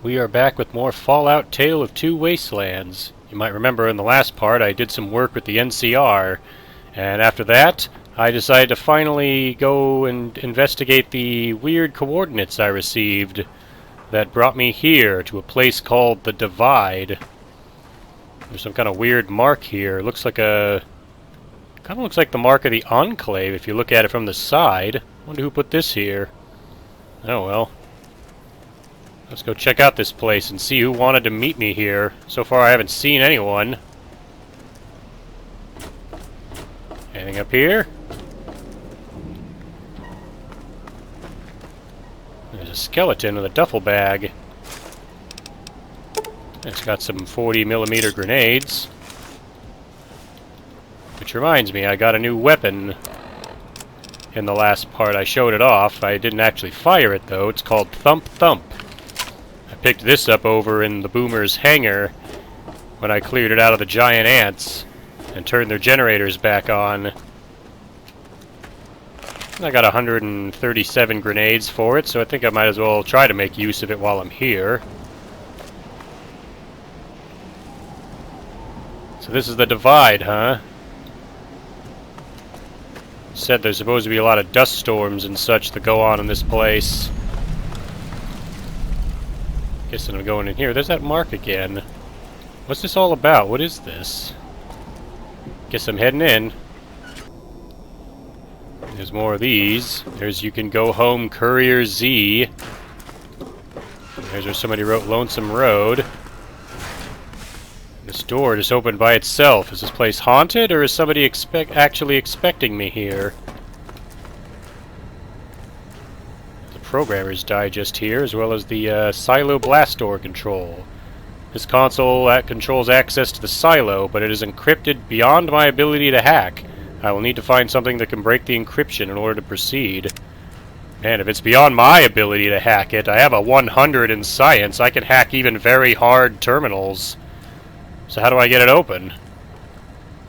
We are back with more Fallout Tale of Two Wastelands. You might remember in the last part I did some work with the NCR, and after that I decided to finally go and investigate the weird coordinates I received that brought me here to a place called the Divide. There's some kind of weird mark here. It looks like kind of looks like the mark of the Enclave if you look at it from the side. I wonder who put this here. Oh well. Let's go check out this place and see who wanted to meet me here. So far I haven't seen anyone. Anything up here? There's a skeleton with a duffel bag. It's got some 40mm grenades. Which reminds me, I got a new weapon in the last part. I showed it off. I didn't actually fire it though. It's called Thump Thump. Picked this up over in the Boomer's hangar when I cleared it out of the giant ants and turned their generators back on. I got 137 grenades for it, so I think I might as well try to make use of it while I'm here. So this is the Divide, huh? Said there's supposed to be a lot of dust storms and such that go on in this place. Guess I'm going in here. There's that mark again. What's this all about? What is this? Guess I'm heading in. There's more of these. There's You Can Go Home Courier Z. There's where somebody wrote Lonesome Road. This door just opened by itself. Is this place haunted, or is somebody actually expecting me here? Programmer's Digest here, as well as the Silo Blast Door control. This console controls access to the silo, but it is encrypted beyond my ability to hack. I will need to find something that can break the encryption in order to proceed. Man, if it's beyond my ability to hack it, I have a 100 in science. I can hack even very hard terminals. So how do I get it open?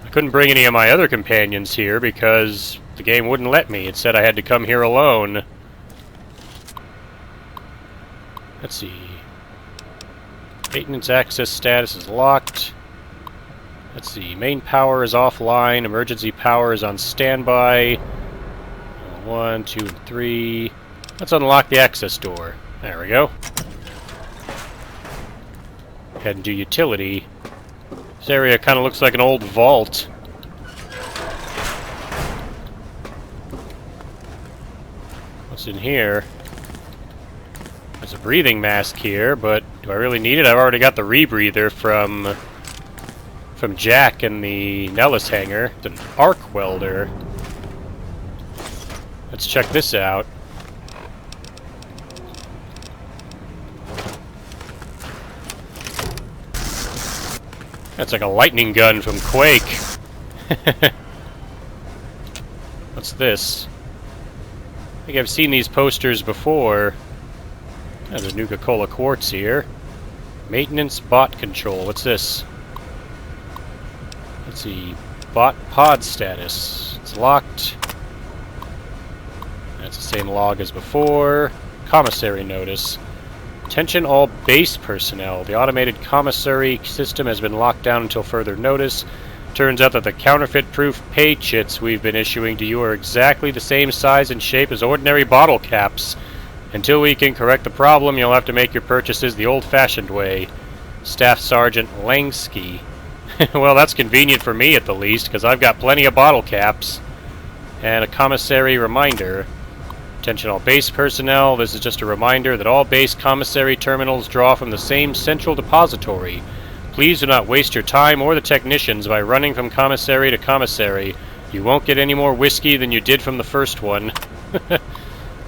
I couldn't bring any of my other companions here because the game wouldn't let me. It said I had to come here alone. Let's see. Maintenance access status is locked. Let's see. Main power is offline. Emergency power is on standby. 1, 2, and 3. Let's unlock the access door. There we go. Head into utility. This area kind of looks like an old vault. What's in here? There's a breathing mask here, but do I really need it? I've already got the rebreather from Jack in the Nellis hangar. It's an arc welder. Let's check this out. That's like a lightning gun from Quake. What's this? I think I've seen these posters before. There's Nuka-Cola quartz here. Maintenance bot control. What's this? Let's see. Bot pod status. It's locked. That's the same log as before. Commissary notice. Attention all base personnel. The automated commissary system has been locked down until further notice. Turns out that the counterfeit-proof pay chits we've been issuing to you are exactly the same size and shape as ordinary bottle caps. Until we can correct the problem, you'll have to make your purchases the old-fashioned way. Staff Sergeant Langsky. Well, that's convenient for me at the least, because I've got plenty of bottle caps. And a commissary reminder. Attention all base personnel, this is just a reminder that all base commissary terminals draw from the same central depository. Please do not waste your time or the technicians by running from commissary to commissary. You won't get any more whiskey than you did from the first one.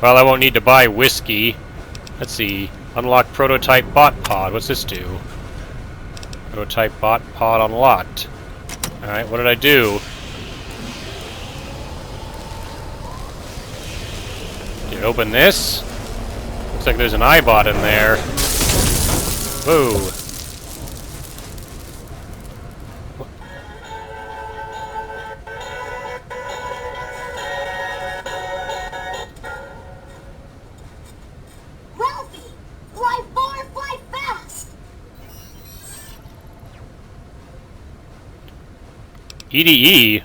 Well, I won't need to buy whiskey. Let's see. Unlock prototype bot pod. What's this do? Prototype bot pod unlocked. Alright, what did I do? Did it open this? Looks like there's an iBot in there. Whoa. Ralphie! Fly far, fly fast! EDE?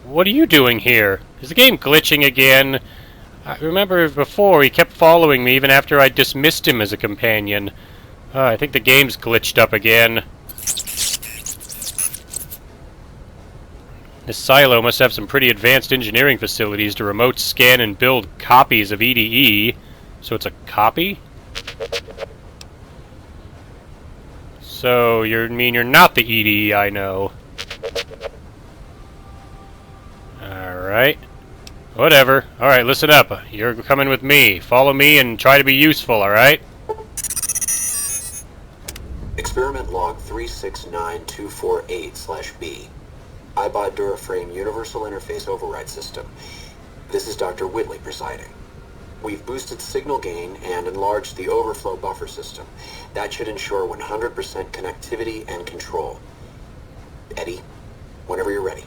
What are you doing here? Is the game glitching again? I remember before he kept following me even after I dismissed him as a companion. I think the game's glitched up again. This silo must have some pretty advanced engineering facilities to remote scan and build copies of EDE. So it's a copy? So you mean you're not the EDE I know? Alright. Whatever. Alright, listen up. You're coming with me. Follow me and try to be useful, alright? Experiment log 369248/B. iBot Duraframe Universal Interface Override System. This is Dr. Whitley presiding. We've boosted signal gain and enlarged the overflow buffer system. That should ensure 100% connectivity and control. Eddie, whenever you're ready.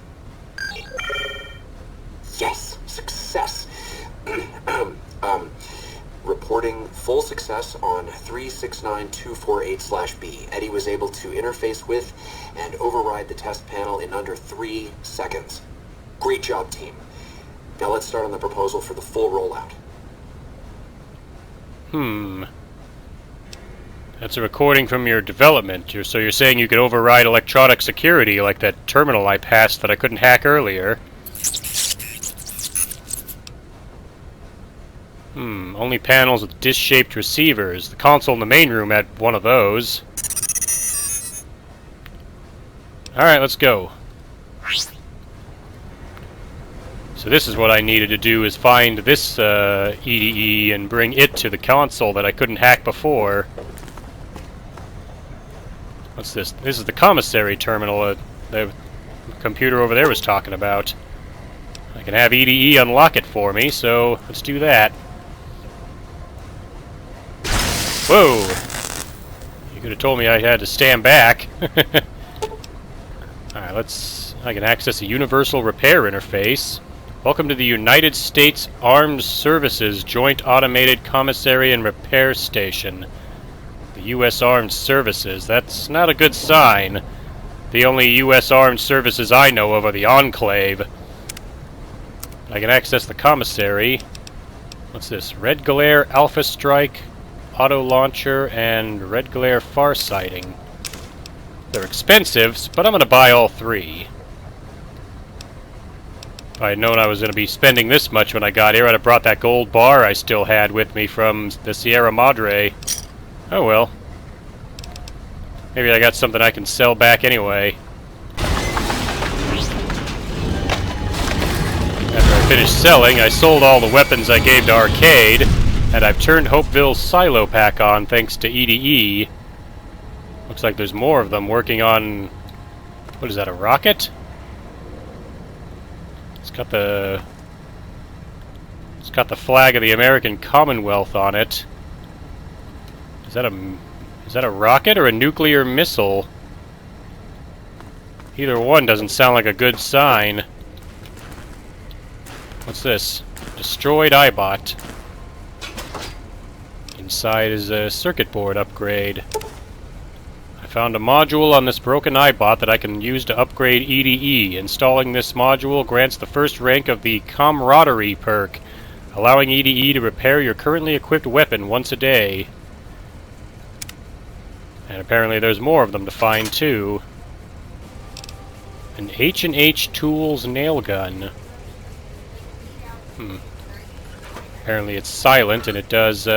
Yes! Success! Reporting full success on 369248/B. Eddie was able to interface with and override the test panel in under 3 seconds. Great job, team. Now let's start on the proposal for the full rollout. That's a recording from your development. So you're saying you could override electronic security like that terminal I passed that I couldn't hack earlier. Only panels with disc-shaped receivers. The console in the main room had one of those. Alright, let's go. So this is what I needed to do, is find this EDE and bring it to the console that I couldn't hack before. What's this? This is the commissary terminal the computer over there was talking about. I can have EDE unlock it for me, so let's do that. Whoa! You could have told me I had to stand back. Alright, I can access a universal repair interface. Welcome to the United States Armed Services Joint Automated Commissary and Repair Station. The U.S. Armed Services. That's not a good sign. The only U.S. Armed Services I know of are the Enclave. I can access the commissary. What's this? Red Glare, Alpha Strike, Auto Launcher, and Red Glare Farsighting. They're expensive, but I'm going to buy all 3. If I had known I was going to be spending this much when I got here, I'd have brought that gold bar I still had with me from the Sierra Madre. Oh well. Maybe I got something I can sell back anyway. After I finished selling, I sold all the weapons I gave to Arcade, and I've turned Hopeville's silo pack on thanks to EDE. Looks like there's more of them working on... What is that, a rocket? It's got the flag of the American Commonwealth on it. Is that a rocket or a nuclear missile? Either one doesn't sound like a good sign. What's this? Destroyed iBot. Inside is a circuit board upgrade. I found a module on this broken iBot that I can use to upgrade EDE. Installing this module grants the first rank of the Camaraderie perk, allowing EDE to repair your currently equipped weapon once a day. And apparently there's more of them to find too. An H&H Tools nail gun. Apparently it's silent and it does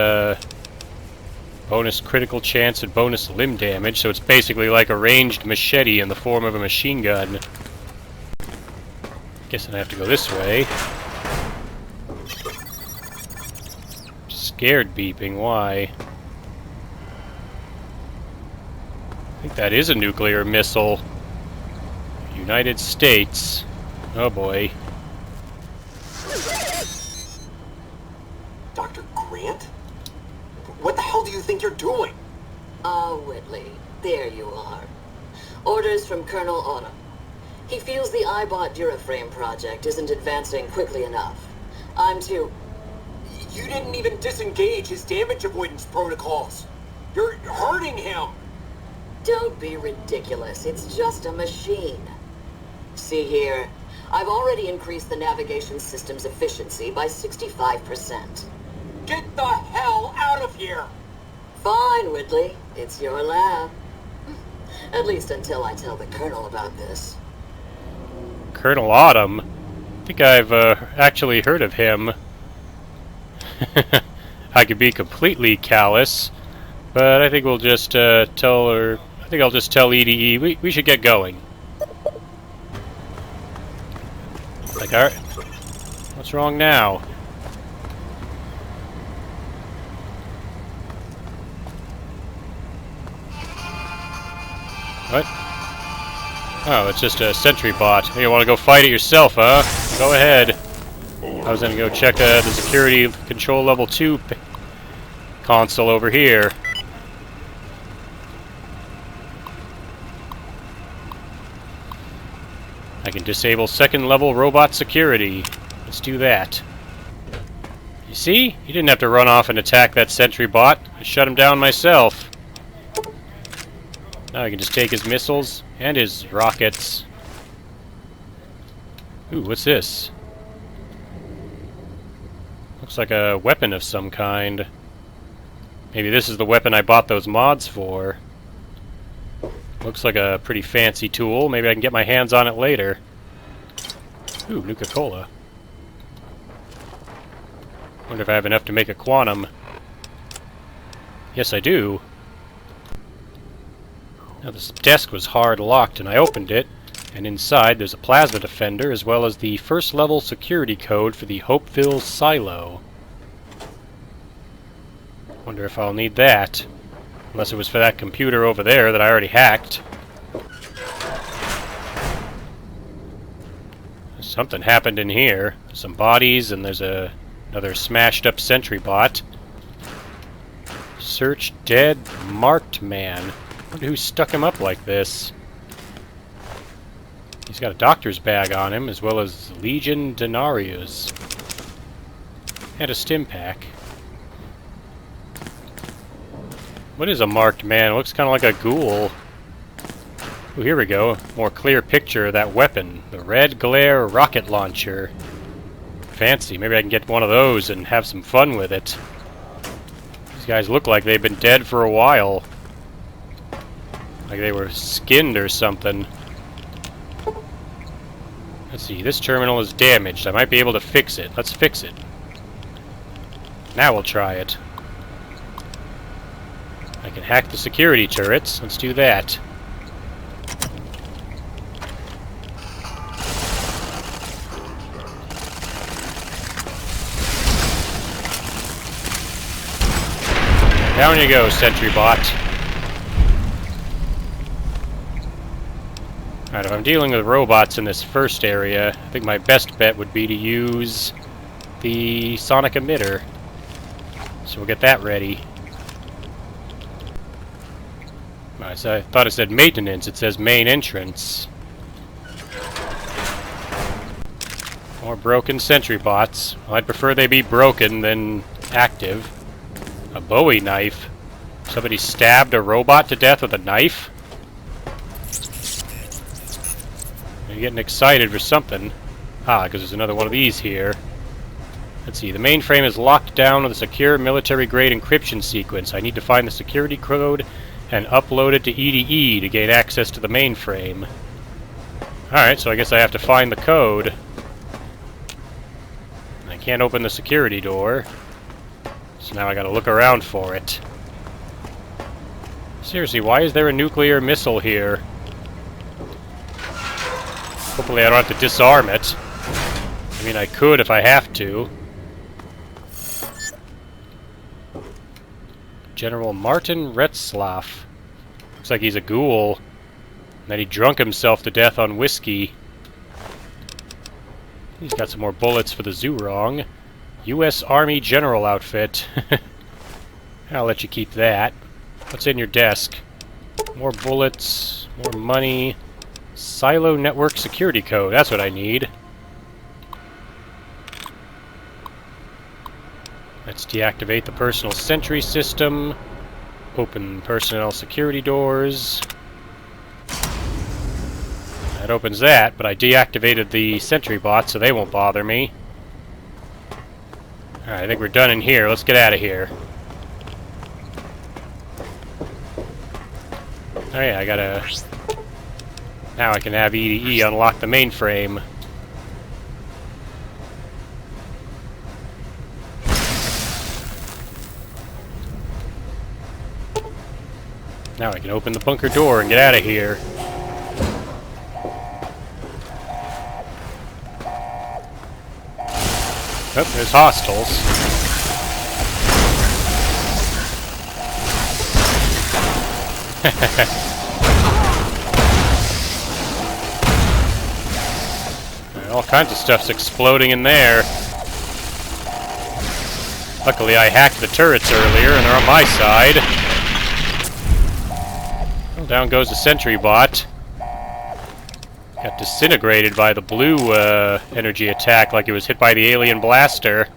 bonus critical chance and bonus limb damage, so it's basically like a ranged machete in the form of a machine gun. Guessing I have to go this way. Scared beeping, why? I think that is a nuclear missile. United States. Oh boy. Dr. Grant? What the hell do you think you're doing? Ah, Whitley. There you are. Orders from Colonel Autumn. He feels the iBot Duraframe project isn't advancing quickly enough. I'm to... You didn't even disengage his damage avoidance protocols. You're hurting him. Don't be ridiculous. It's just a machine. See here. I've already increased the navigation system's efficiency by 65%. Get the hell out of here! Fine, Whitley. It's your lab. At least until I tell the Colonel about this. Colonel Autumn? I think I've actually heard of him. I could be completely callous, but I think we'll just tell her... I think I'll just tell EDE we should get going. Like, alright. What's wrong now? What? Oh, it's just a sentry bot. You want to go fight it yourself, huh? Go ahead. I was gonna go check the security control level 2 console over here. I can disable second level robot security. Let's do that. You see? You didn't have to run off and attack that sentry bot. I shut him down myself. Now I can just take his missiles and his rockets. Ooh, what's this? Looks like a weapon of some kind. Maybe this is the weapon I bought those mods for. Looks like a pretty fancy tool. Maybe I can get my hands on it later. Ooh, Nuka-Cola. Wonder if I have enough to make a quantum. Yes, I do. Now, this desk was hard locked, and I opened it. And inside, there's a plasma defender, as well as the first level security code for the Hopeville silo. Wonder if I'll need that. Unless it was for that computer over there that I already hacked. Something happened in here. There's some bodies, and there's another smashed up sentry bot. Search dead marked man. Wonder who stuck him up like this. He's got a doctor's bag on him, as well as Legion Denarius. And a stim pack. What is a marked man? It looks kind of like a ghoul. Oh, here we go. More clear picture of that weapon. The Red Glare Rocket Launcher. Fancy. Maybe I can get one of those and have some fun with it. These guys look like they've been dead for a while. Like they were skinned or something. Let's see. This terminal is damaged. I might be able to fix it. Let's fix it. Now we'll try it. I can hack the security turrets. Let's do that. Down you go, sentry bot. Alright, if I'm dealing with robots in this first area, I think my best bet would be to use the sonic emitter. So we'll get that ready. So I thought it said maintenance. It says main entrance. More broken sentry bots. Well, I'd prefer they be broken than active. A Bowie knife. Somebody stabbed a robot to death with a knife? You're getting excited for something. Ah, because there's another one of these here. Let's see. The mainframe is locked down with a secure military-grade encryption sequence. I need to find the security code and upload it to EDE to gain access to the mainframe. Alright, so I guess I have to find the code. I can't open the security door. So now I gotta look around for it. Seriously, why is there a nuclear missile here? Hopefully I don't have to disarm it. I mean, I could if I have to. General Martin Retzlaff. Looks like he's a ghoul. And then he drunk himself to death on whiskey. He's got some more bullets for the Zurong. U.S. Army General outfit. I'll let you keep that. What's in your desk? More bullets, more money. Silo network security code. That's what I need. Let's deactivate the personal sentry system. Open personnel security doors. That opens that, but I deactivated the sentry bots so they won't bother me. Alright, I think we're done in here. Let's get out of here. Oh yeah, I gotta... Now I can have EDE unlock the mainframe. Now I can open the bunker door and get out of here. Oh, there's hostiles. All kinds of stuff's exploding in there. Luckily I hacked the turrets earlier and they're on my side. Well, down goes the sentry bot. Got disintegrated by the blue energy attack like it was hit by the alien blaster.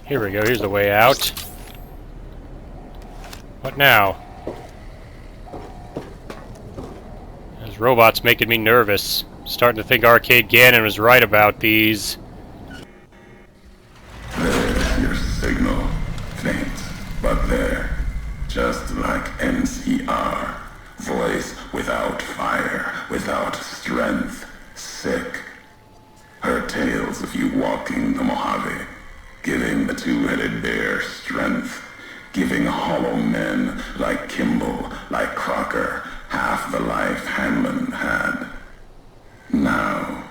Here we go, here's the way out. What now? Those robots making me nervous. Starting to think Arcade Gannon was right about these. There's your signal. Faint, but there. Just like NCR. Voice without fire, without strength, sick. Her tales of you walking the Mojave, giving the two-headed bear strength, giving hollow men like Kimball, like Crocker, half the life Hanlon had. Now,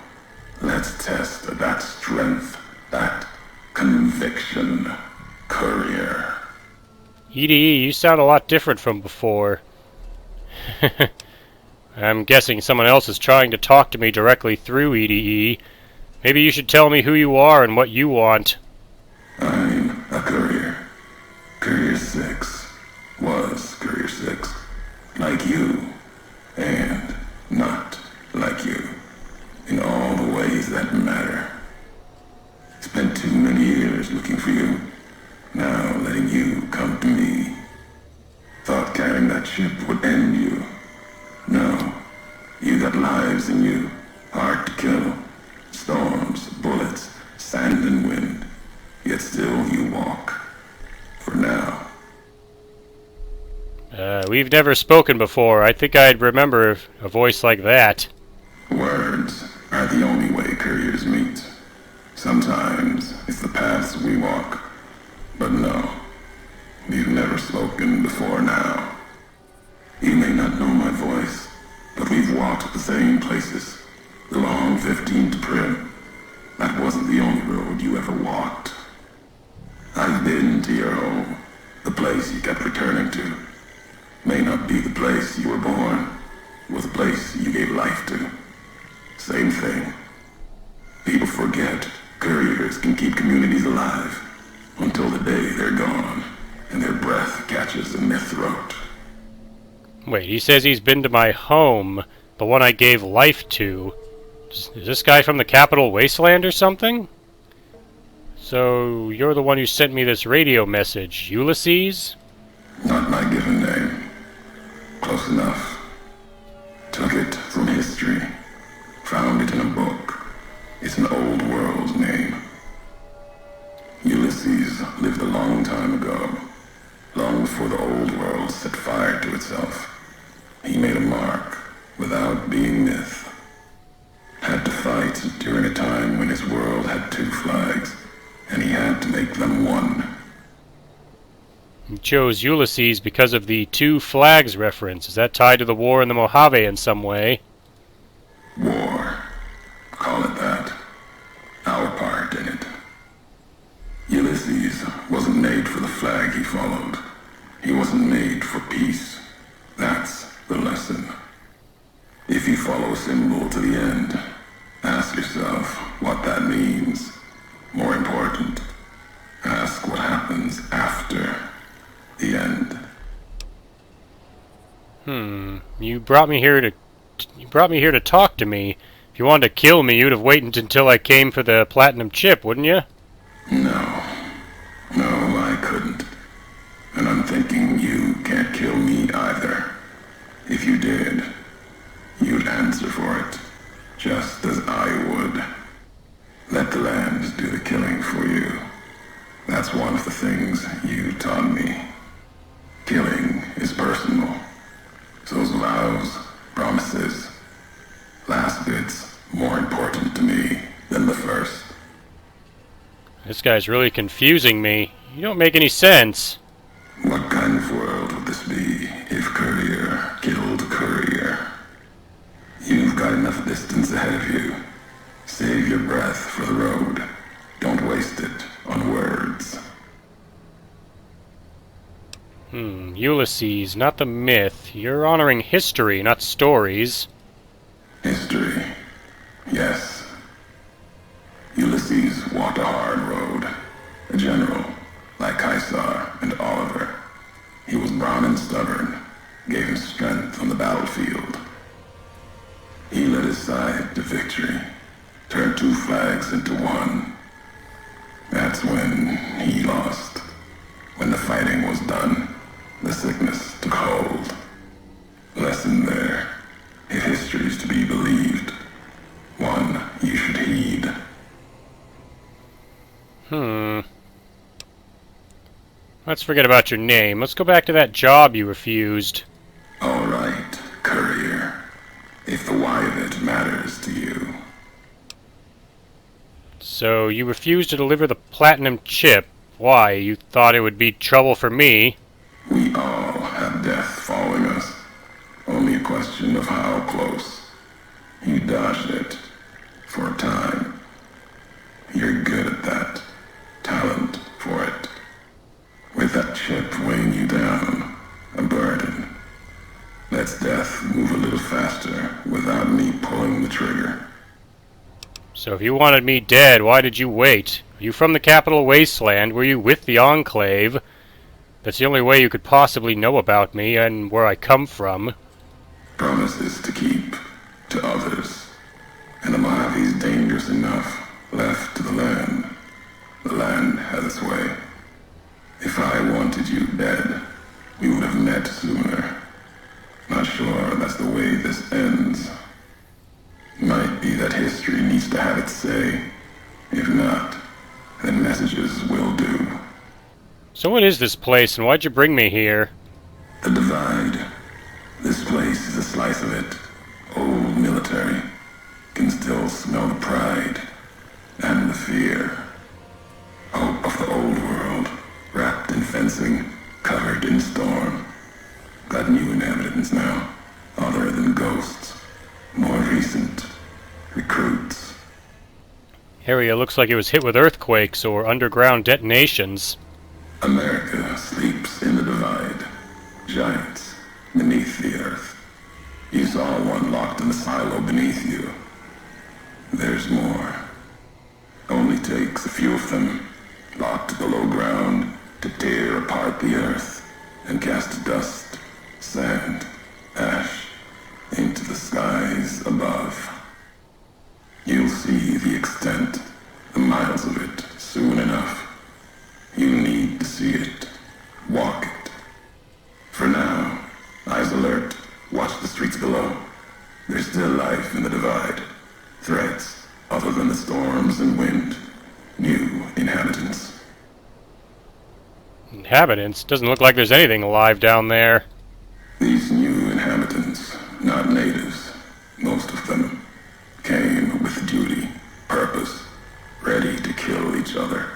let's test that strength, that conviction, Courier. EDE, you sound a lot different from before. I'm guessing someone else is trying to talk to me directly through EDE. Maybe you should tell me who you are and what you want. I'm a courier. Courier 6 was Courier 6. Like you, and not like you. In all the ways that matter. Spent too many years looking for you. Now letting you come to me. Thought carrying that ship would end you. No. You got lives in you. Hard to kill. Storms, bullets, sand and wind. Yet still you walk. For now. We've never spoken before. I think I'd remember a voice like that. Words are the only way couriers meet. Sometimes it's the paths we walk. But no. We've never spoken before now. You may not know my voice, but we've walked the same places. The long 15th Prim. That wasn't the only road you ever walked. I've been to your home, the place you kept returning to. May not be the place you were born, was the place you gave life to. Same thing. People forget couriers can keep communities alive until the day they're gone. And their breath catches in their throat. Wait, he says he's been to my home, the one I gave life to. Is this guy from the Capital Wasteland or something? So, you're the one who sent me this radio message, Ulysses? Not my given name. Close enough. Took it from history. Found it in a book. It's an old world name. Ulysses lived a long time ago. Long before the old world set fire to itself. He made a mark without being myth. Had to fight during a time when his world had two flags, and he had to make them one. He chose Ulysses because of the two flags reference. Is that tied to the war in the Mojave in some way? War. Call it that. Our part in it. Ulysses wasn't made for the flag he followed. He wasn't made for peace. That's the lesson. If you follow a symbol to the end, ask yourself what that means. More important, ask what happens after the end. You brought me here to talk to me. If you wanted to kill me, you'd have waited until I came for the platinum chip, wouldn't you? No, I couldn't. And I'm thinking you can't kill me either. If you did, You taught me. Killing is personal. So's vows, promises, last bits more important to me than the first. This guy's really confusing me. You don't make any sense. What kind of world would this be if Courier killed Courier? You've got enough distance ahead of you. Save your breath for the road. Don't waste it on words. Ulysses, not the myth. You're honoring history, not stories. History. Yes. Ulysses walked a hard road. A general, like Caesar and Oliver. He was brown and stubborn, gave him strength on the battlefield. He led his side to victory, turned 2 flags into 1. That's when he lost. When the fighting was done, the sickness took hold. Lesson there. If history's to be believed, one you should heed. Let's forget about your name. Let's go back to that job you refused. All right, Courier. If the why of it matters to you. So, you refused to deliver the platinum chip. Why? You thought it would be trouble for me. We all have death following us. Only a question of how close. You dodged it. For a time. You're good at that. Talent for it. With that chip weighing you down, a burden. Let's death move a little faster without me pulling the trigger. So if you wanted me dead, why did you wait? Are you from the Capital Wasteland? Were you with the Enclave? That's the only way you could possibly know about me and where I come from. Promises to keep to others. And the Mojave's dangerous enough left to the land. The land has its way. If I wanted you dead, we would have met sooner. Not sure that's the way this ends. Might be that history needs to have its say. If not, then messages will do. So what is this place and why'd you bring me here? The Divide. This place is a slice of it. Old military. Can still smell the pride and the fear. Hope of the old world, wrapped in fencing, covered in storm. Got new inhabitants now, other than ghosts. More recent. Recruits. Area looks like it was hit with earthquakes or underground detonations. America sleeps in the Divide. Giants beneath the earth. You saw one locked in the silo beneath you. There's more. Only takes a few of them, locked below ground, to tear apart the earth and cast dust, sand, ash into the skies above. You'll see the extent, the miles of it, soon enough. You need to see it. Walk it. For now, eyes alert. Watch the streets below. There's still life in the Divide. Threats, other than the storms and wind. New inhabitants. Inhabitants? Doesn't look like there's anything alive down there. These new inhabitants, not natives, most of them, came with duty, purpose, ready to kill each other.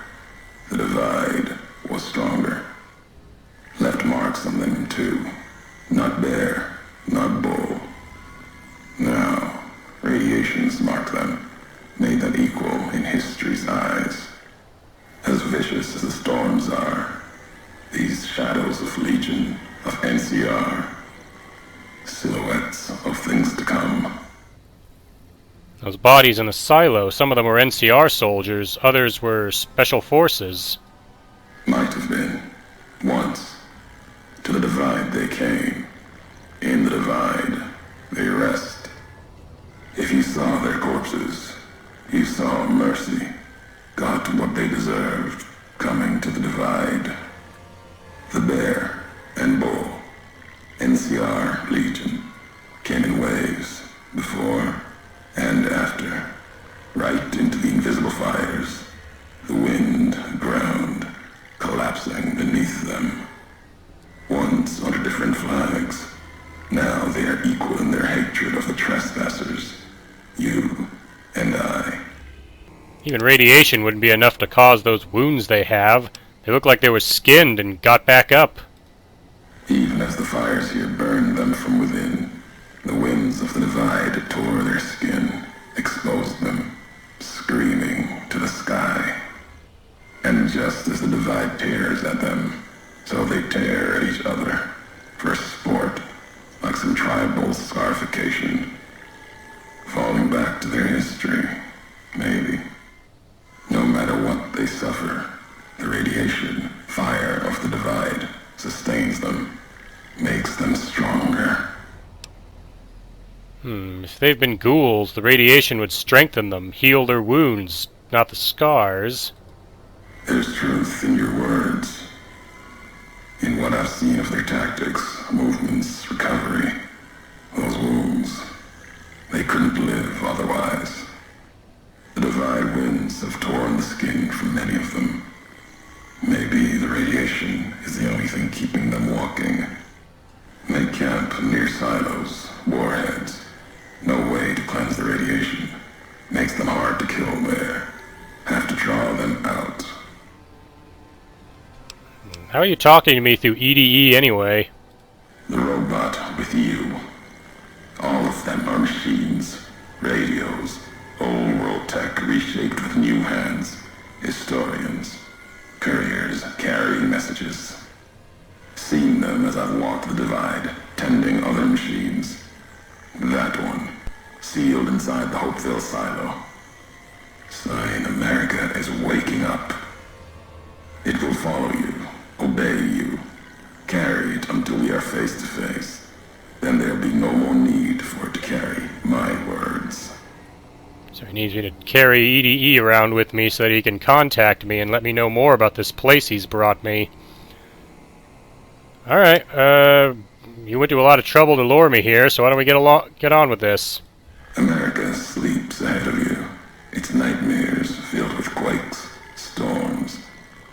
The Divide was stronger. Left marks on them too. Not bear, not bull. Now, radiations mark them, made them equal in history's eyes. As vicious as the storms are, these shadows of Legion, of NCR, silhouettes of things to come. Those bodies in the silo, some of them were NCR soldiers, others were special forces. Might have been. Once. To the Divide they came. In the Divide, they rest. If you saw their corpses, you saw mercy. Got what they deserved, coming to the Divide. The bear and bull, NCR Legion, came in waves, before and after, right into the invisible fires. The wind ground, collapsing beneath Even radiation wouldn't be enough to cause those wounds they have. They look like they were skinned and got back up. Even as the fires here burned them from within, the winds of the divide tore their skin, exposed them, screaming to the sky. And just as the divide tears at them, so they tear at each other, for sport, like some tribal scarification. Falling back to their history, maybe. No matter what they suffer, the radiation, fire of the divide, sustains them, makes them stronger. If they've been ghouls, the radiation would strengthen them, heal their wounds, not the scars. There's truth in your words. In what I've seen of their tactics, movements, recovery, those wounds, they couldn't live otherwise. The divide winds have torn the skin from many of them. Maybe the radiation is the only thing keeping them walking. They camp near silos, warheads. No way to cleanse the radiation. Makes them hard to kill there. Have to draw them out. How are you talking to me through EDE anyway? The robot with you. All of them are machines, radios, old world tech reshaped with new hands, historians, couriers carrying messages. Seen them as I've walked the divide, tending other machines. That one, sealed inside the Hopeville silo. Sign America is waking up. It will follow you, obey you, carry it until we are face to face. Then there'll be no more need for it to carry my words. So he needs me to carry EDE around with me so that he can contact me and let me know more about this place he's brought me. Alright, you went to a lot of trouble to lure me here, so why don't we get on with this? America sleeps ahead of you. Its nightmares filled with quakes, storms.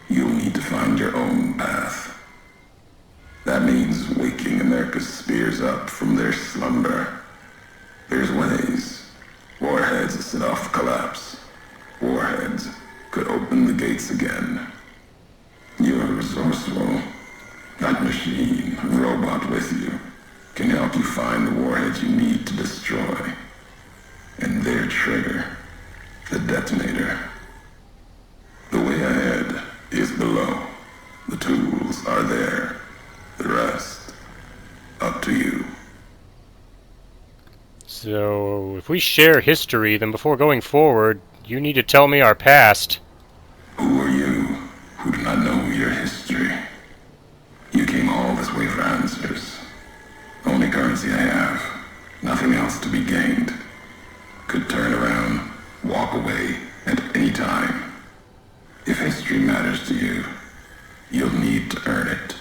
You'll need to find your own path. That means waking America's spears up from their slumber. There's ways. Warheads set off collapse. Warheads could open the gates again. You're resourceful. That machine, robot with you, can help you find the warheads you need to destroy. And their trigger, the detonator. The way ahead is below. The tools are there. The rest, up to you. So, if we share history, then before going forward, you need to tell me our past. Who are you who do not know your history? You came all this way for answers. Only currency I have. Nothing else to be gained. Could turn around, walk away at any time. If history matters to you, you'll need to earn it.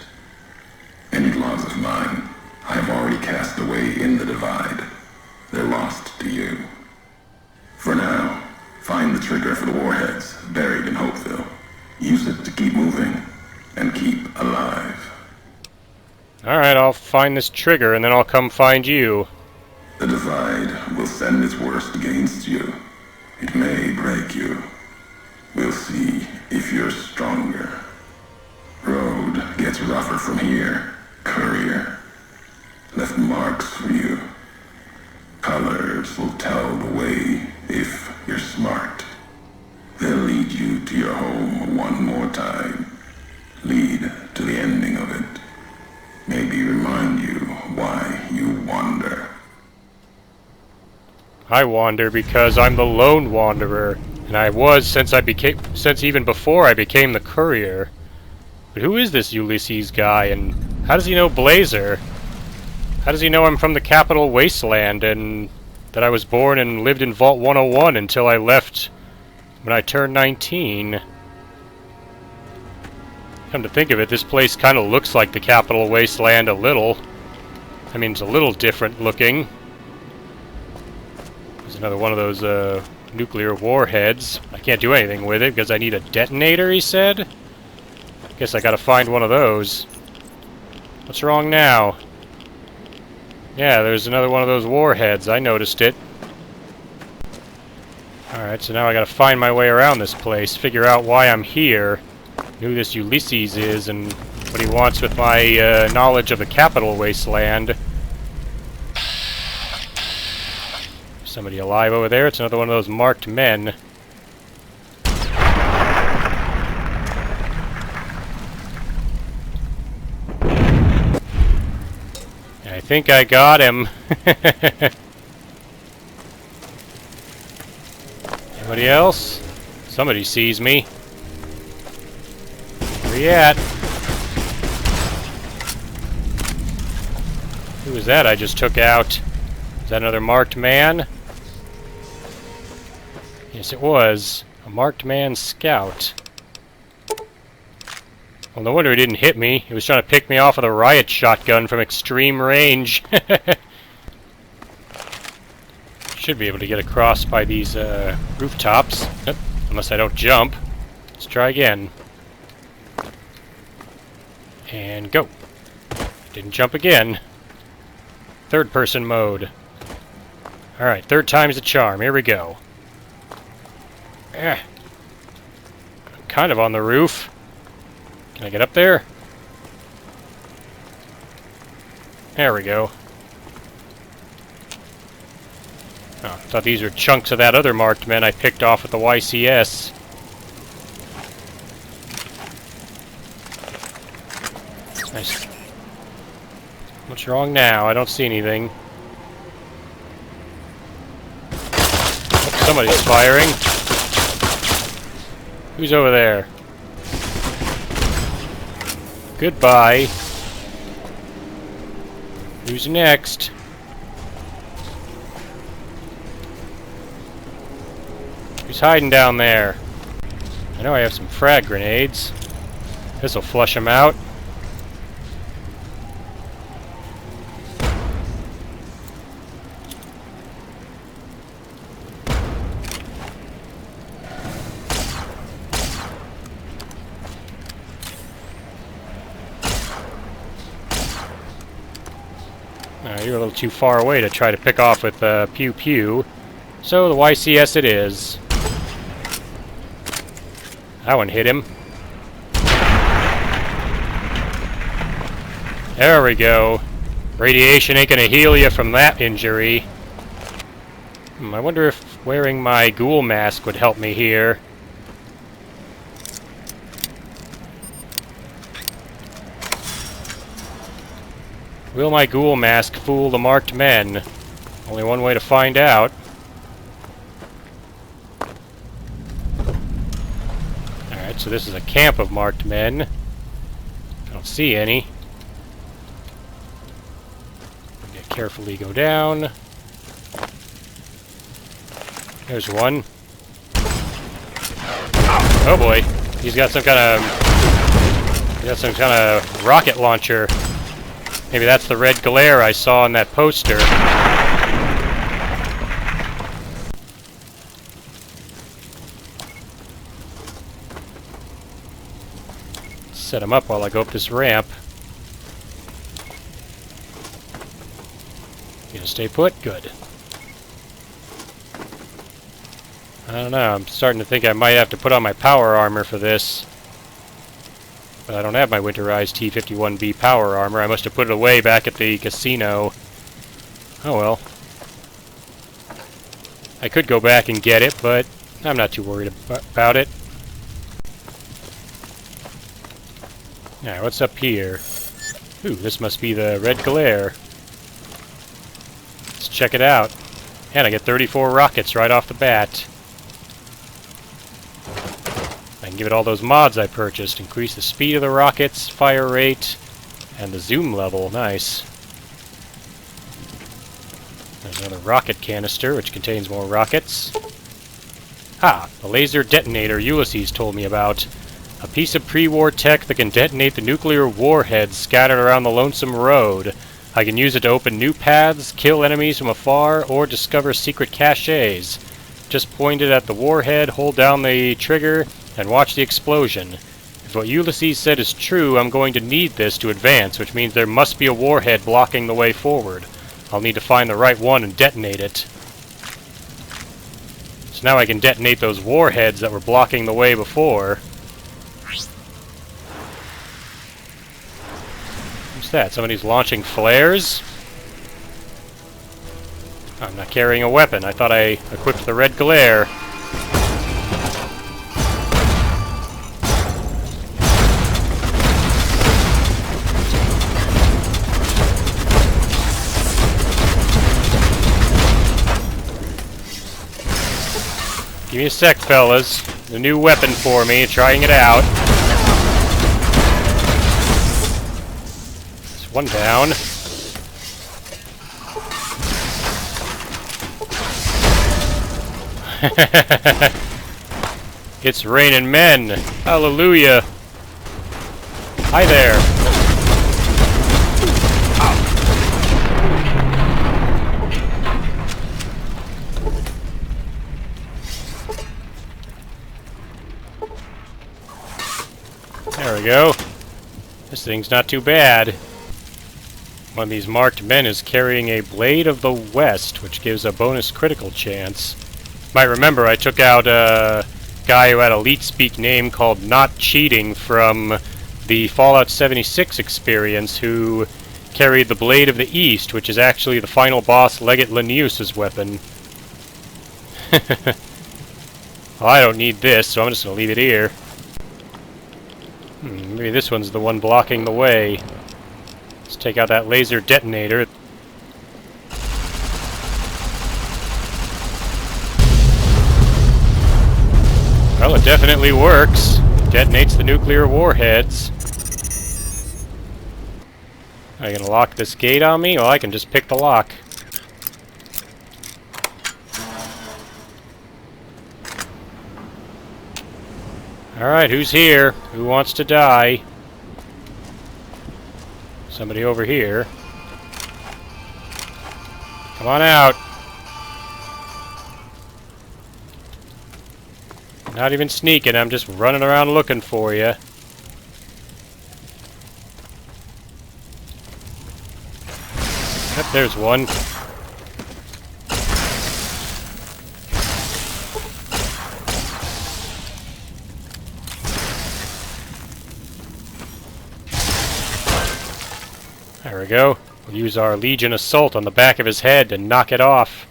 Any logs of mine, I have already cast away in the divide. They're lost to you. For now, find the trigger for the warheads buried in Hopeville. Use it to keep moving and keep alive. Alright, I'll find this trigger and then I'll come find you. The divide will send its worst against you. It may break you. We'll see if you're stronger. Road gets rougher from here, Courier. Left marks for you. Colors will tell the way if you're smart. They'll lead you to your home one more time. Lead to the ending of it. Maybe remind you why you wander. I wander because I'm the lone wanderer, and I was since even before I became the courier. But who is this Ulysses guy, and how does he know Blazer? How does he know I'm from the Capital Wasteland, and that I was born and lived in Vault 101 until I left when I turned 19? Come to think of it, this place kind of looks like the Capital Wasteland a little. I mean, it's a little different looking. There's another one of those nuclear warheads. I can't do anything with it because I need a detonator, he said? Guess I gotta find one of those. What's wrong now? Yeah, there's another one of those warheads. I noticed it. Alright, Alright, so now I gotta find my way around this place, figure out why I'm here, who this Ulysses is, and what he wants with my knowledge of the Capital Wasteland. Somebody alive over there. It's another one of those marked men. I think I got him. Anybody else? Somebody sees me. Where you at? Who was that I just took out? Is that another marked man? Yes, it was. A marked man scout. Well, no wonder he didn't hit me. He was trying to pick me off with a riot shotgun from extreme range. Should be able to get across by these rooftops. Yep. Unless I don't jump. Let's try again. And go. Didn't jump again. Third person mode. Alright, third time's the charm. Here we go. I'm kind of on the roof. Can I get up there? There we go. Oh, I thought these were chunks of that other marked men I picked off at the YCS. Nice. What's wrong now? I don't see anything. Oh, somebody's firing. Who's over there? Goodbye. Who's next? Who's hiding down there? I know I have some frag grenades. This'll flush them out. You're a little too far away to try to pick off with pew pew. So the YCS it is. That one hit him. There we go. Radiation ain't gonna heal you from that injury. I wonder if wearing my ghoul mask would help me here. Will my ghoul mask fool the marked men? Only one way to find out. Alright, so this is a camp of marked men. I don't see any. Carefully go down. There's one. Oh boy, he's got some kind of rocket launcher. Maybe that's the red glare I saw in that poster. Set him up while I go up this ramp. You gonna stay put? Good. I don't know, I'm starting to think I might have to put on my power armor for this. But I don't have my winterized T-51B power armor. I must have put it away back at the casino. Oh well. I could go back and get it, but I'm not too worried about it. Alright, what's up here? Ooh, this must be the red glare. Let's check it out. And I get 34 rockets right off the bat. I can give it all those mods I purchased. Increase the speed of the rockets, fire rate, and the zoom level. Nice. There's another rocket canister, which contains more rockets. Ah, the laser detonator Ulysses told me about. A piece of pre-war tech that can detonate the nuclear warheads scattered around the lonesome road. I can use it to open new paths, kill enemies from afar, or discover secret caches. Just point it at the warhead, hold down the trigger, and watch the explosion. If what Ulysses said is true, I'm going to need this to advance, which means there must be a warhead blocking the way forward. I'll need to find the right one and detonate it. So now I can detonate those warheads that were blocking the way before. What's that? Somebody's launching flares? I'm not carrying a weapon. I thought I equipped the red glare. Give me a sec, fellas. A new weapon for me, trying it out. There's one down. It's raining men. Hallelujah. Hi there. There we go. This thing's not too bad. One of these marked men is carrying a Blade of the West, which gives a bonus critical chance. Might remember I took out a guy who had a leet speak name called Not Cheating from the Fallout 76 experience, who carried the Blade of the East, which is actually the final boss Legate Linnaeus's weapon. Well, I don't need this, so I'm just going to leave it here. Maybe this one's the one blocking the way. Let's take out that laser detonator. Well, it definitely works. Detonates the nuclear warheads. Are you gonna lock this gate on me? Well, I can just pick the lock. Alright, who's here? Who wants to die? Somebody over here. Come on out. Not even sneaking, I'm just running around looking for you. Yep, there's one. There we go. We'll use our Legion Assault on the back of his head to knock it off.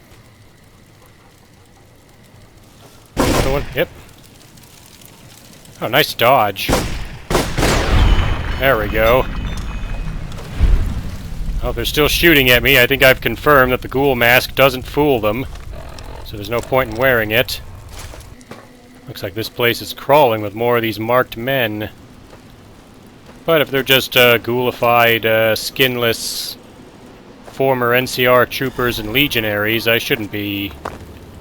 Another one. Yep. Oh, nice dodge. There we go. Oh, they're still shooting at me. I think I've confirmed that the ghoul mask doesn't fool them, so there's no point in wearing it. Looks like this place is crawling with more of these marked men. But if they're just ghoulified, skinless, former NCR troopers and legionaries, I shouldn't be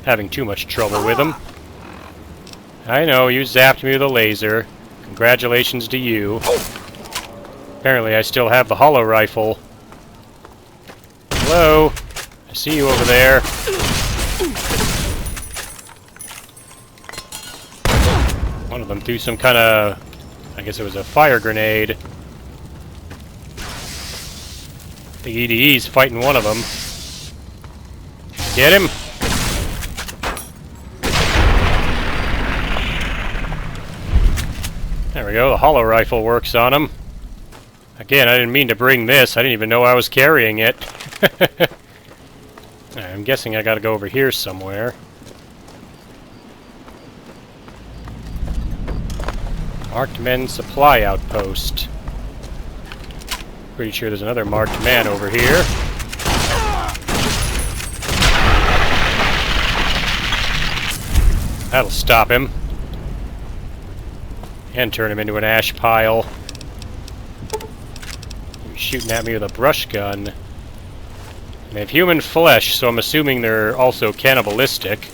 having too much trouble with them. I know, you zapped me with a laser. Congratulations to you. Apparently I still have the hollow rifle. Hello? I see you over there. One of them threw some kind of... I guess it was a fire grenade. The EDE's fighting one of them. Get him! There we go, the hollow rifle works on him. Again, I didn't mean to bring this. I didn't even know I was carrying it. I'm guessing I gotta go over here somewhere. Marked Men Supply Outpost. Pretty sure there's another marked man over here. That'll stop him. And turn him into an ash pile. He's shooting at me with a brush gun. They have human flesh, so I'm assuming they're also cannibalistic.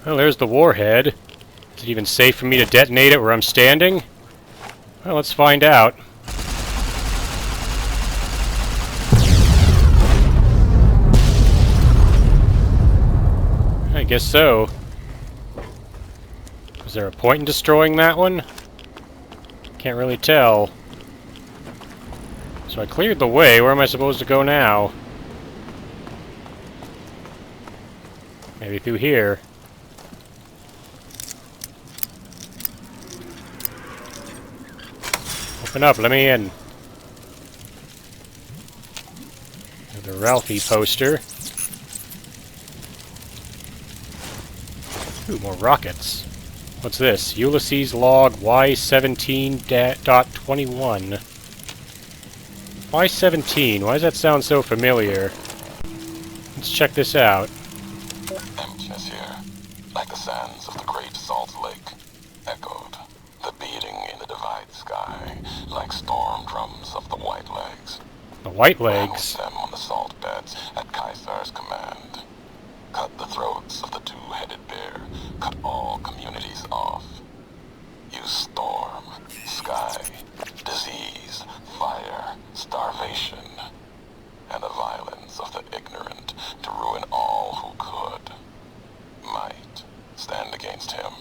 Well, there's the warhead. Is it even safe for me to detonate it where I'm standing? Well, let's find out. I guess so. Is there a point in destroying that one? Can't really tell. So I cleared the way. Where am I supposed to go now? Maybe through here. Open up, let me in. The Ralphie poster. Ooh, more rockets. What's this? Ulysses log Y17.21. Y17? Why does that sound so familiar? Let's check this out. Emptiness here, like the sands of the great salt lake, echoed. The beating in the divide sky, like storm drums of the White Legs. The White Legs? Them on the salt beds at Caesar's command. Cut the throats of the two-headed bear, cut all communities off. Use storm, sky, disease, fire, starvation, and the violence of the ignorant to ruin all who could. Might stand against him.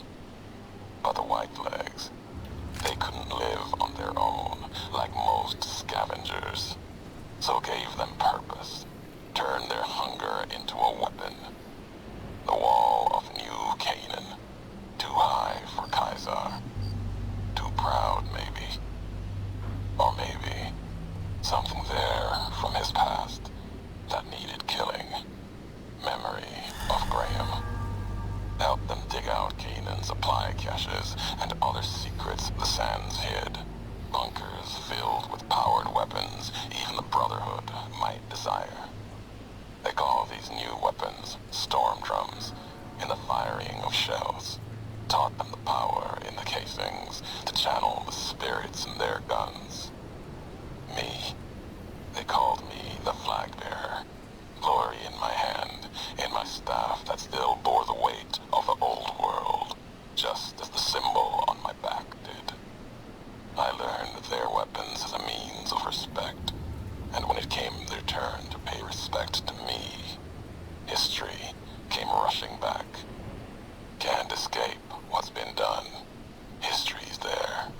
But the White Legs, they couldn't live on their own like most scavengers. So gave them purpose, turned their hunger into a weapon. The wall of New Canaan, too high for Caesar. Too proud, maybe. Or maybe something there from his past that needed killing. Memory of Graham. Helped them dig out Canaan's supply caches and other secrets the sands hid. Bunkers filled with powered weapons even the Brotherhood might desire. They call these new weapons storm drums in the firing of shells. Taught them the power in the casings to channel the spirits in their guns. Me, they called me the flag bearer. Glory in my hand, in my staff that still bore the weight of the old world, just as the symbol on my back did. I learned their weapons as a means of respect, and when it came their turn to pay respect to me, history came rushing back. Can't escape what's been done. History's there,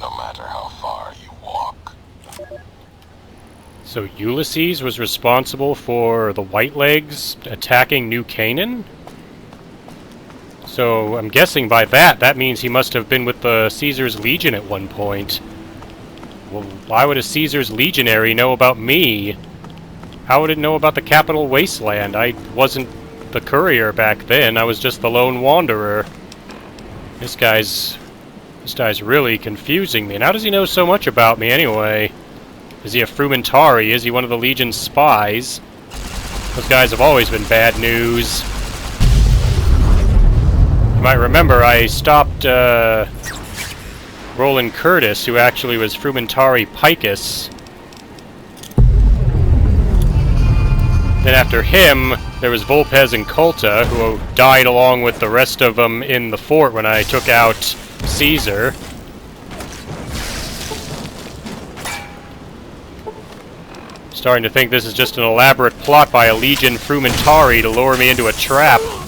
no matter how far you walk. So Ulysses was responsible for the White Legs attacking New Canaan? So I'm guessing by that means he must have been with the Caesar's Legion at one point. Well, why would a Caesar's legionary know about me? How would it know about the Capital Wasteland? I wasn't the courier back then, I was just the lone wanderer. This guy's really confusing me. And how does he know so much about me anyway? Is he a Frumentarii? Is he one of the Legion's spies? Those guys have always been bad news. You might remember I stopped Ronald Curtis, who actually was Frumentarii Picus. Then after him, there was Vulpes Inculta, who died along with the rest of them in the fort when I took out Caesar. Starting to think this is just an elaborate plot by a Legion Frumentarii to lure me into a trap. One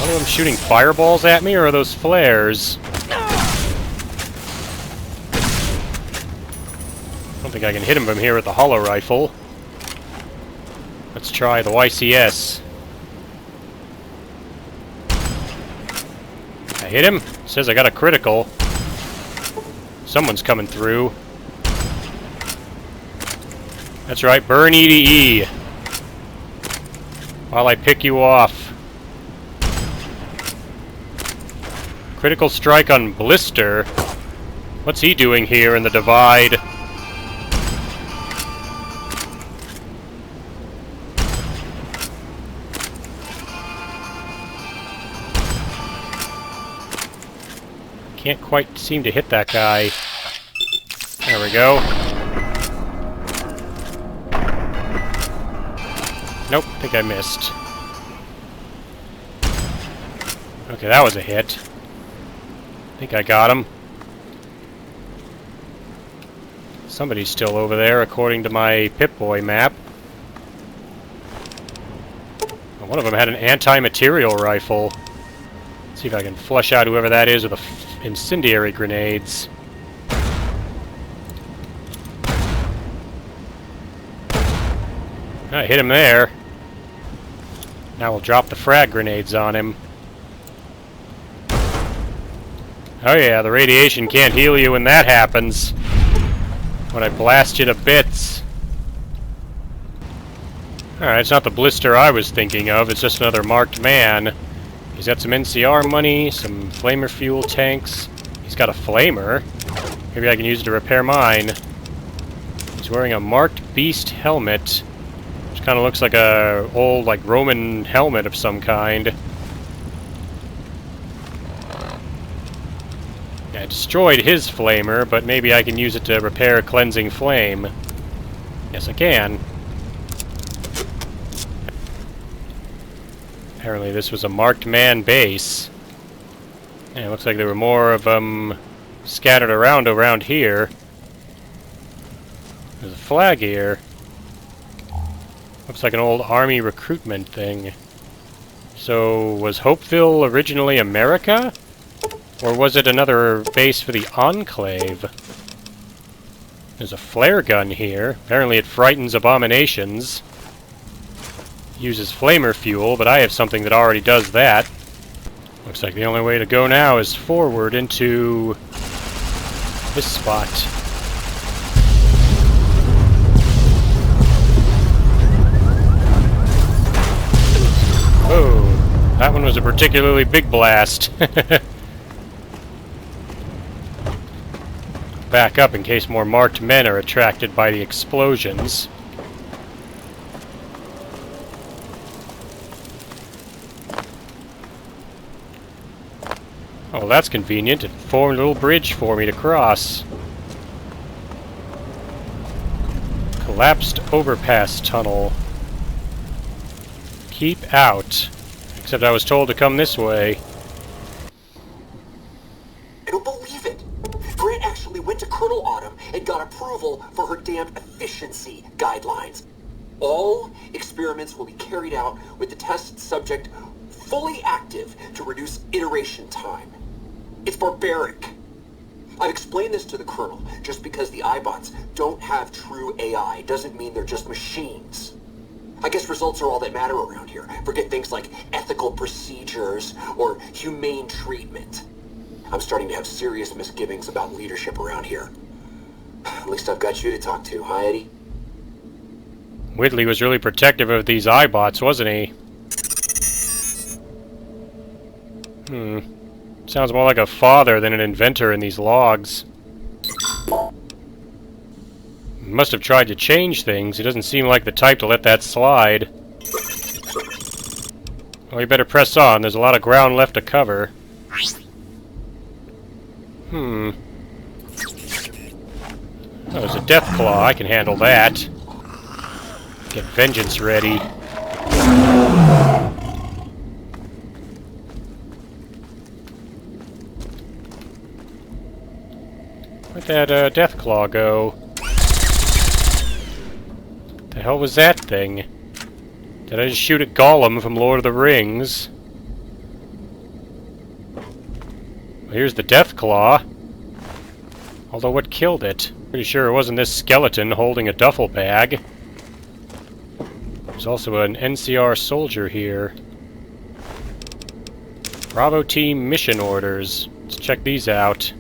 of them shooting fireballs at me, or are those flares? I don't think I can hit him from here with the hollow rifle. Let's try the YCS. I hit him. It says I got a critical. Someone's coming through. That's right, burn EDE. While I pick you off. Critical strike on Blister. What's he doing here in the divide? Can't quite seem to hit that guy. There we go. Nope, I think I missed. Okay, that was a hit. I think I got him. Somebody's still over there, according to my Pip-Boy map. One of them had an anti-material rifle. Let's see if I can flush out whoever that is with the incendiary grenades. I hit him there. Now we'll drop the frag grenades on him. Oh yeah, the radiation can't heal you when that happens. When I blast you to bits. Alright, it's not the blister I was thinking of, it's just another marked man. He's got some NCR money, some flamer fuel tanks. He's got a flamer. Maybe I can use it to repair mine. He's wearing a marked beast helmet. Which kind of looks like a old, like, Roman helmet of some kind. I destroyed his flamer, but maybe I can use it to repair Cleansing Flame. Yes, I can. Apparently this was a marked man base. And it looks like there were more of them scattered around here. There's a flag here. Looks like an old army recruitment thing. So, was Hopeville originally America? Or was it another base for the Enclave? There's a flare gun here. Apparently it frightens abominations. Uses flamer fuel, but I have something that already does that. Looks like the only way to go now is forward into this spot. Oh, that one was a particularly big blast. Back up in case more marked men are attracted by the explosions. Oh, that's convenient. It formed a little bridge for me to cross. Collapsed overpass tunnel. Keep out. Except I was told to come this way. I don't believe it. Grant actually went to Colonel Autumn and got approval for her damned efficiency guidelines. All experiments will be carried out with the test subject fully active to reduce iteration time. It's barbaric. I've explained this to the Colonel. Just because the iBots don't have true AI doesn't mean they're just machines. I guess results are all that matter around here. Forget things like ethical procedures or humane treatment. I'm starting to have serious misgivings about leadership around here. At least I've got you to talk to, huh, Eddie? Whitley was really protective of these iBots, wasn't he? Sounds more like a father than an inventor in these logs. He must have tried to change things. He doesn't seem like the type to let that slide. Well, you better press on. There's a lot of ground left to cover. Oh, there's a death claw. I can handle that. Get vengeance ready. Where'd that death claw go? The hell was that thing? Did I just shoot at Gollum from Lord of the Rings? Well, here's the death claw. Although what killed it? Pretty sure it wasn't this skeleton holding a duffel bag. There's also an NCR soldier here. Bravo Team mission orders. Let's check these out.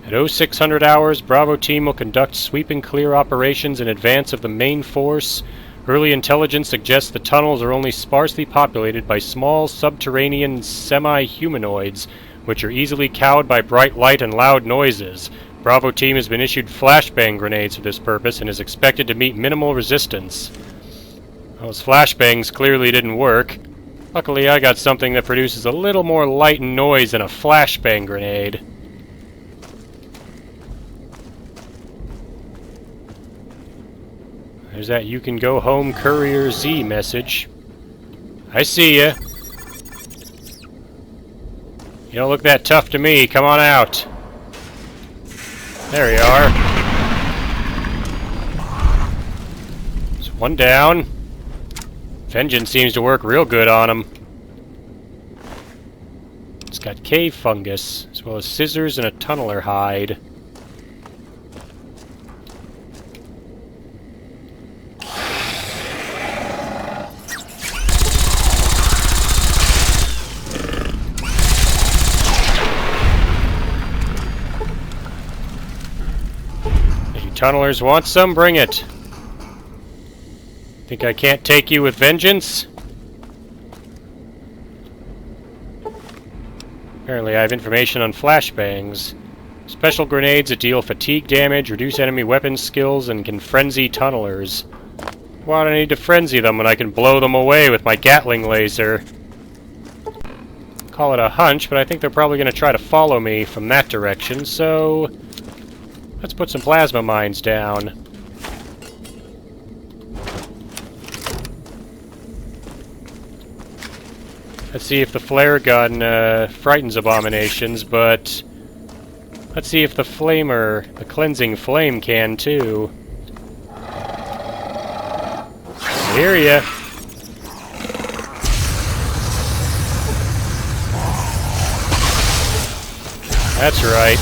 At 0600 hours, Bravo Team will conduct sweeping clear operations in advance of the main force. Early intelligence suggests the tunnels are only sparsely populated by small subterranean semi-humanoids, which are easily cowed by bright light and loud noises. Bravo Team has been issued flashbang grenades for this purpose and is expected to meet minimal resistance. Those flashbangs clearly didn't work. Luckily, I got something that produces a little more light and noise than a flashbang grenade. There's that "You can go home Courier Z" message. I see ya. You don't look that tough to me. Come on out. There you are. There's one down. Vengeance seems to work real good on him. It's got cave fungus, as well as scissors and a tunneler hide. tunnelers want some? Bring it. Think I can't take you with vengeance? Apparently I have information on flashbangs. Special grenades that deal fatigue damage, reduce enemy weapon skills, and can frenzy tunnelers. Why do I need to frenzy them when I can blow them away with my Gatling laser? Call it a hunch, but I think they're probably going to try to follow me from that direction, so let's put some plasma mines down. Let's see if the flare gun frightens abominations, but let's see if the flamer, the cleansing flame, can too. I hear ya. That's right.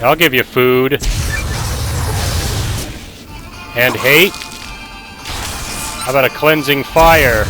I'll give you food. And hate? How about a cleansing fire?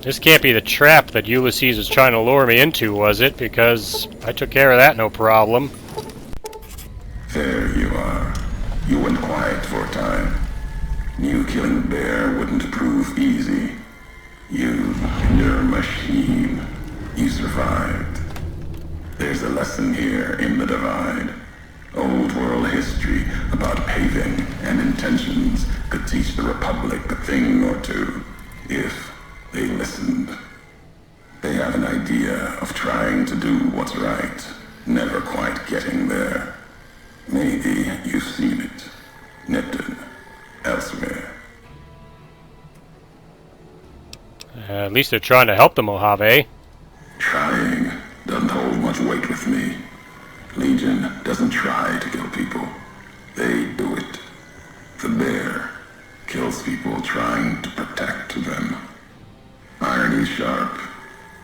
This can't be the trap that Ulysses was trying to lure me into, was it? Because I took care of that no problem. There you are. You went quiet for a time. Knew killing the bear wouldn't prove easy. You and your machine. You survived. There's a lesson here in the Divide. Old world history about paving and intentions could teach the Republic a thing or two, if they listened. They have an idea of trying to do what's right, never quite getting there. Maybe you've seen it. Nipton. Elsewhere. At least they're trying to help the Mojave. Trying doesn't hold much weight with me. Legion doesn't try to kill people. They do it. The bear kills people trying to protect them. Irony's sharp,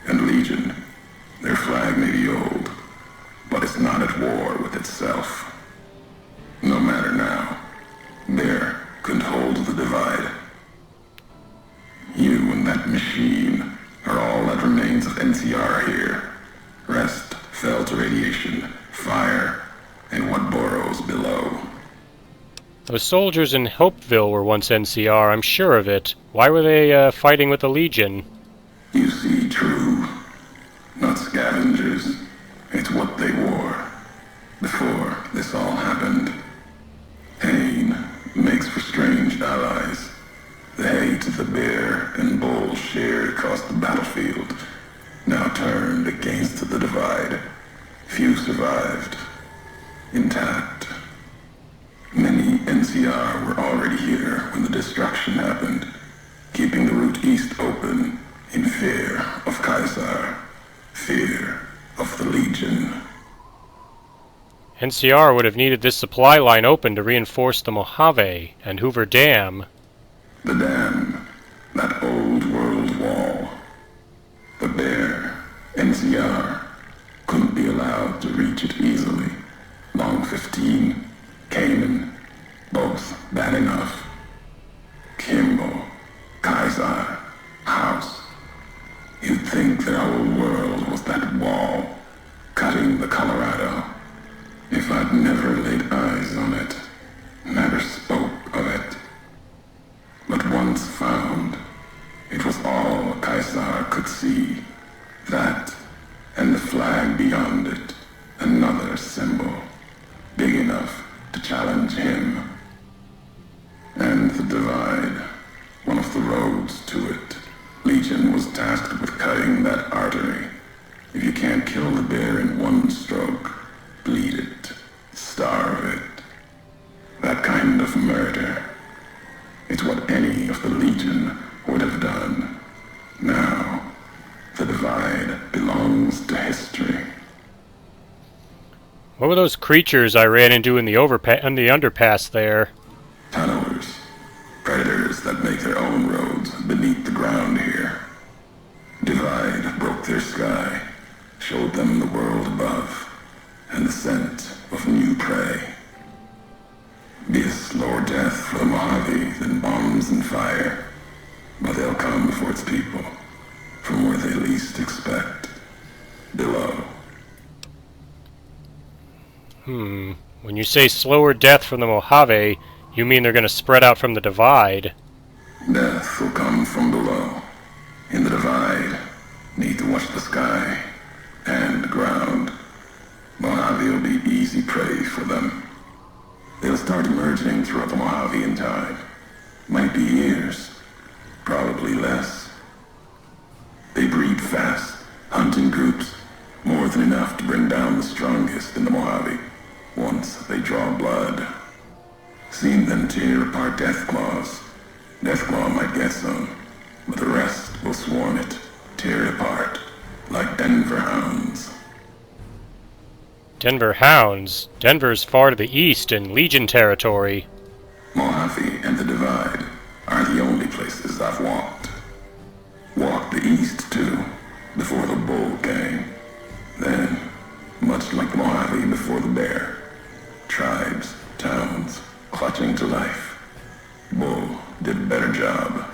and Legion, their flag may be old, but it's not at war with itself. No matter now, Bear couldn't hold the Divide. You and that machine are all that remains of NCR here. Rest fell to radiation, fire, and what burrows below. Those soldiers in Hopeville were once NCR, I'm sure of it. Why were they fighting with the Legion? You see, true. Not scavengers. It's what they wore. Before this all happened. Pain makes for strange allies. The hate the bear and bull shared across the battlefield now turned against the Divide. Few survived. Intact. Many NCR were already here when the destruction happened, keeping the route east open in fear of Caesar, fear of the Legion. NCR would have needed this supply line open to reinforce the Mojave and Hoover Dam. The dam, that old world wall. The bear, NCR, couldn't be allowed to reach it easily. Long 15, Cayman, both bad enough. Kimball, Kaiser, House. You'd think the whole world was that wall, cutting the Colorado. If I'd never laid eyes on it, never spoke of it. But once found, it was all Kaiser could see. That, and the flag beyond it, another symbol, big enough to challenge him. And the Divide, one of the roads to it. Legion was tasked with cutting that artery. If you can't kill the bear in one stroke, bleed it, starve it. That kind of murder. It's what any of the Legion would have done. Now, the Divide belongs to history. What were those creatures I ran into in the underpass there? Tunnelers. Predators that make make their own roads beneath the ground here. Divide broke their sky, showed them the world above, and the scent of new prey. Be a slower death for the Mojave than bombs and fire, but they'll come for its people, from where they least expect, below. When you say slower death from the Mojave, you mean they're going to spread out from the Divide. Death will come from below. In the Divide, need to watch the sky and the ground. Mojave will be easy prey for them. They'll start emerging throughout the Mojave in time. Might be years, probably less. They breed fast, hunt in groups, more than enough to bring down the strongest in the Mojave, once they draw blood. Seen them tear apart Deathclaws. Deathclaw might get some, but the rest will swarm it, tear it apart, like Denver hounds. Denver hounds? Denver's far to the east in Legion territory. Mojave and the Divide are the only places I've walked. Walked the east, too, before the bull came. Then, much like the Mojave before the bear, tribes, towns, clutching to life. Bull did a better job.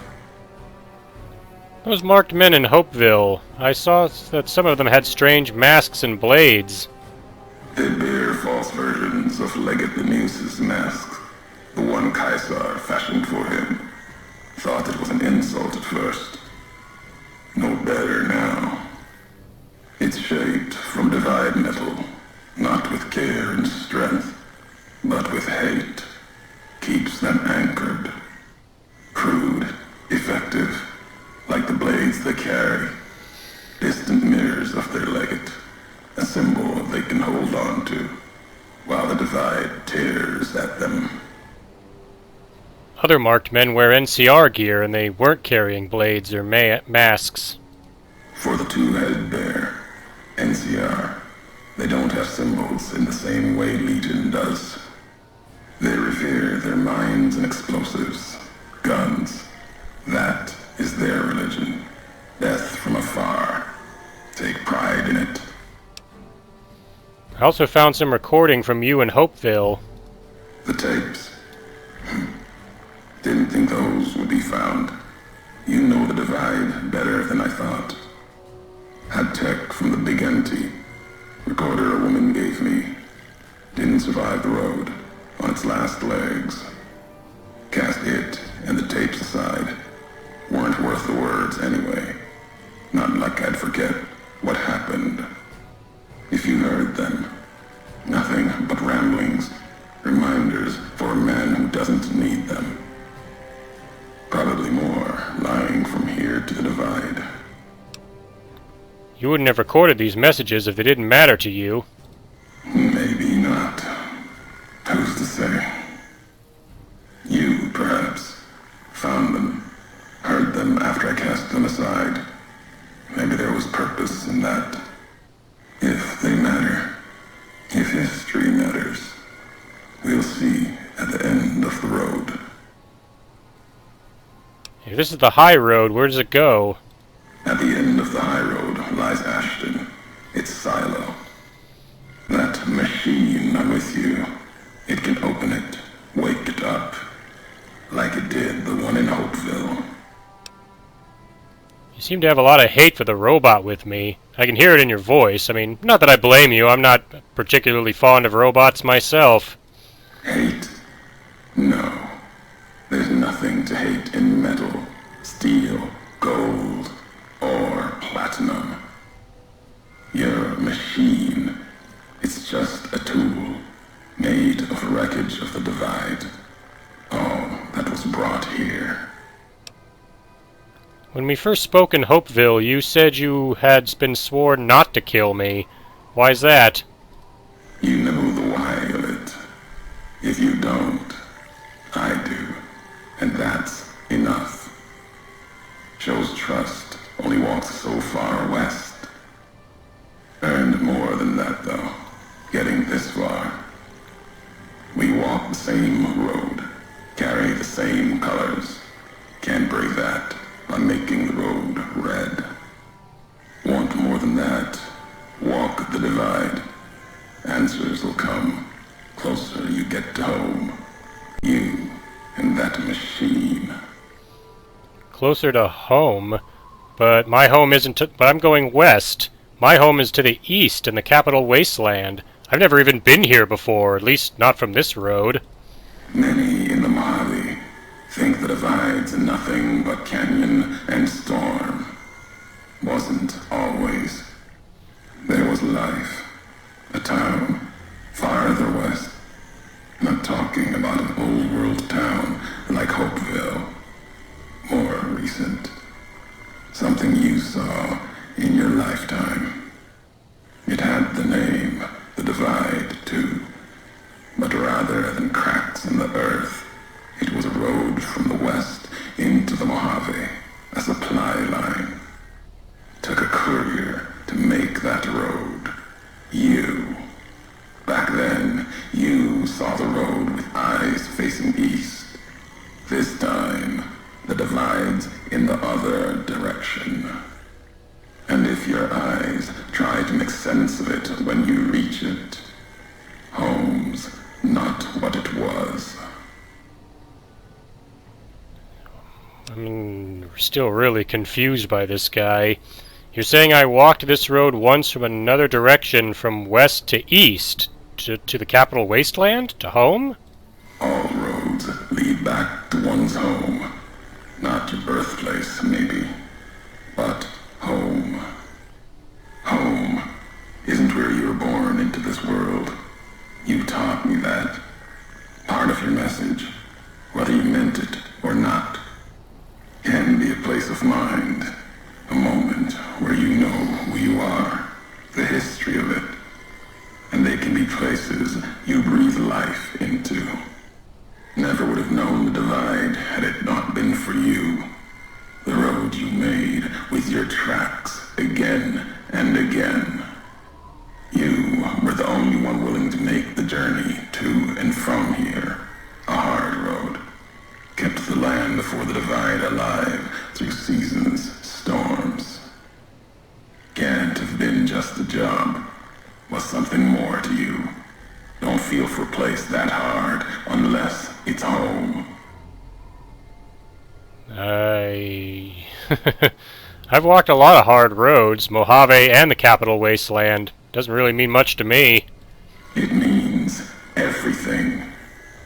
Those marked men in Hopeville, I saw that some of them had strange masks and blades. They bear false versions of Legate Lemuse's masks. The one Caesar fashioned for him. Thought it was an insult at first. No better now. It's shaped from Divide metal, not with care and strength, but with hate. Keeps them anchored. Crude, effective, like the blades they carry. Distant mirrors of their legate, a symbol they can hold on to, while the Divide tears at them. Other marked men wear NCR gear, and they weren't carrying blades or masks. For the two-headed bear, NCR, they don't have symbols in the same way Legion does. They revere their mines and explosives, guns. That is their religion. Death from afar. Take pride in it. I also found some recording from you in Hopeville. The tapes. Didn't think those would be found. You know the Divide better than I thought. Had tech from the Big Empty. Recorder a woman gave me. Didn't survive the road. On its last legs. Cast it and the tapes aside. Weren't worth the words anyway. Not like I'd forget what happened. If you heard them. Nothing but ramblings. Reminders for a man who doesn't need them. Probably more lying from here to the Divide. You wouldn't have recorded these messages if they didn't matter to you. Maybe not. Who's to say? You, perhaps, found them, heard them after I cast them aside. Maybe there was purpose in that. If they matter, if history matters, we'll see at the end of the road. If this is the high road, where does it go? At the end of the high road lies Ashton, its silo. That machine I'm with you, it can open it, wake it up, like it did the one in Hopeville. You seem to have a lot of hate for the robot with me. I can hear it in your voice. I mean, not that I blame you, I'm not particularly fond of robots myself. Hate? No. There's nothing to hate in metal, steel, gold, or platinum. You're a machine. It's just a tool, made of wreckage of the Divide. All that was brought here. When we first spoke in Hopeville, you said you had been sworn not to kill me. Why's that? You know the why of it. If you don't, I do. And that's enough. Shows trust, only walks so far west. Earned more than that, though, getting this far. We walk the same road, carry the same colors. Can't can't break that by making the road red. Want more than that? Walk the divide. Answers will come. Closer you get to home. You and that machine. Closer to home? But my home isn't but I'm going west. My home is to the east in the Capital Wasteland. I've never even been here before, at least not from this road. Many in the Mojave think the divide's nothing but canyon and storm. Wasn't always. There was life. A town farther west. Not talking about an old world town like Hopeville. More recent. Something you saw in your lifetime. It had the name, the Divide, too. But rather than cracks in the earth, it was a road from the west into the Mojave, a supply line. Took a courier to make that road. You. Back then, you saw the road with eyes facing east. This time, the divide's in the other direction. And if your eyes try to make sense of it when you reach it, home's not what it was. I'm still really confused by this guy. You're saying I walked this road once from another direction from west to east, to the Capital Wasteland? To home? All roads lead back to one's home. Not your birthplace, maybe, but home. Home isn't where you were born into this world. You taught me that. Part of your message, whether you meant it or not, can be a place of mind, a moment where you know who you are, the history of it, and they can be places you breathe life into. Never would have known the divide had it not been for you. The road you made with your tracks again and again. You were the only one willing to make the journey to and from here. A hard road. Kept the land before the divide alive through seasons, storms. Can't have been just a job. Was something more to you. Don't feel for a place that hard unless it's home. I've walked a lot of hard roads, Mojave and the Capital Wasteland. Doesn't really mean much to me. It means everything.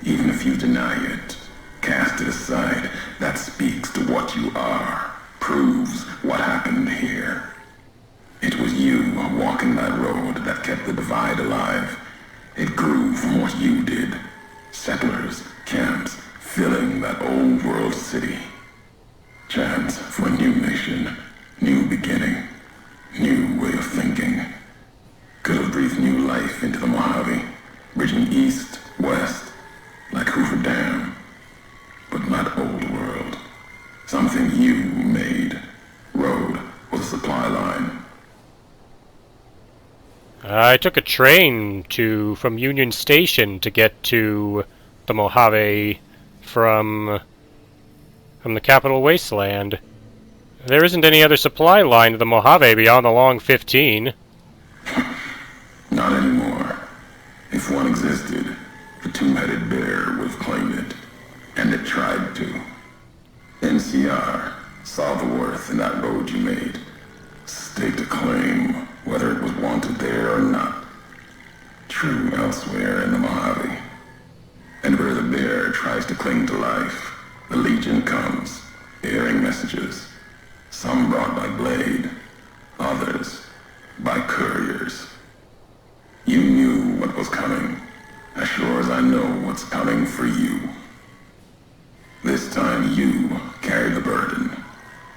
Even if you deny it, cast it aside, that speaks to what you are, proves what happened here. It was you walking that road that kept the divide alive. It grew from what you did. Settlers, camps, filling that old world city. Chance for a new nation, new beginning, new way of thinking. Could have breathed new life into the Mojave, bridging east, west, like Hoover Dam. But not old world. Something you made. Road was a supply line. I took a train from Union Station to get to the Mojave from the Capital Wasteland. There isn't any other supply line to the Mojave beyond the Long 15. Not anymore. If one existed, the two-headed bear would have claimed it. And it tried to. NCR saw the worth in that road you made. Staked a claim, whether it was wanted there or not. True elsewhere in the Mojave. And where the bear tries to cling to life, the Legion comes, bearing messages. Some brought by blade, others by couriers. You knew what was coming, as sure as I know what's coming for you. This time you carry the burden.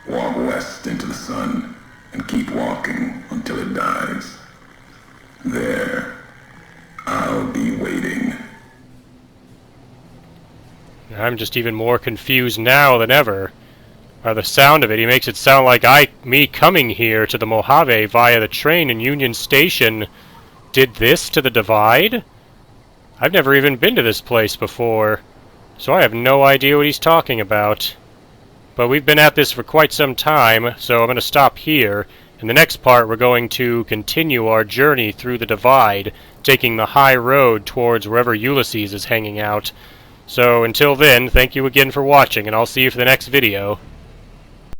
Walk west into the sun, and keep walking until it dies. There, I'll be waiting. I'm just even more confused now than ever. By the sound of it, he makes it sound like me coming here to the Mojave via the train in Union Station did this to the divide? I've never even been to this place before, so I have no idea what he's talking about. But we've been at this for quite some time, so I'm going to stop here. In the next part, we're going to continue our journey through the Divide, taking the high road towards wherever Ulysses is hanging out. So until then, thank you again for watching, and I'll see you for the next video.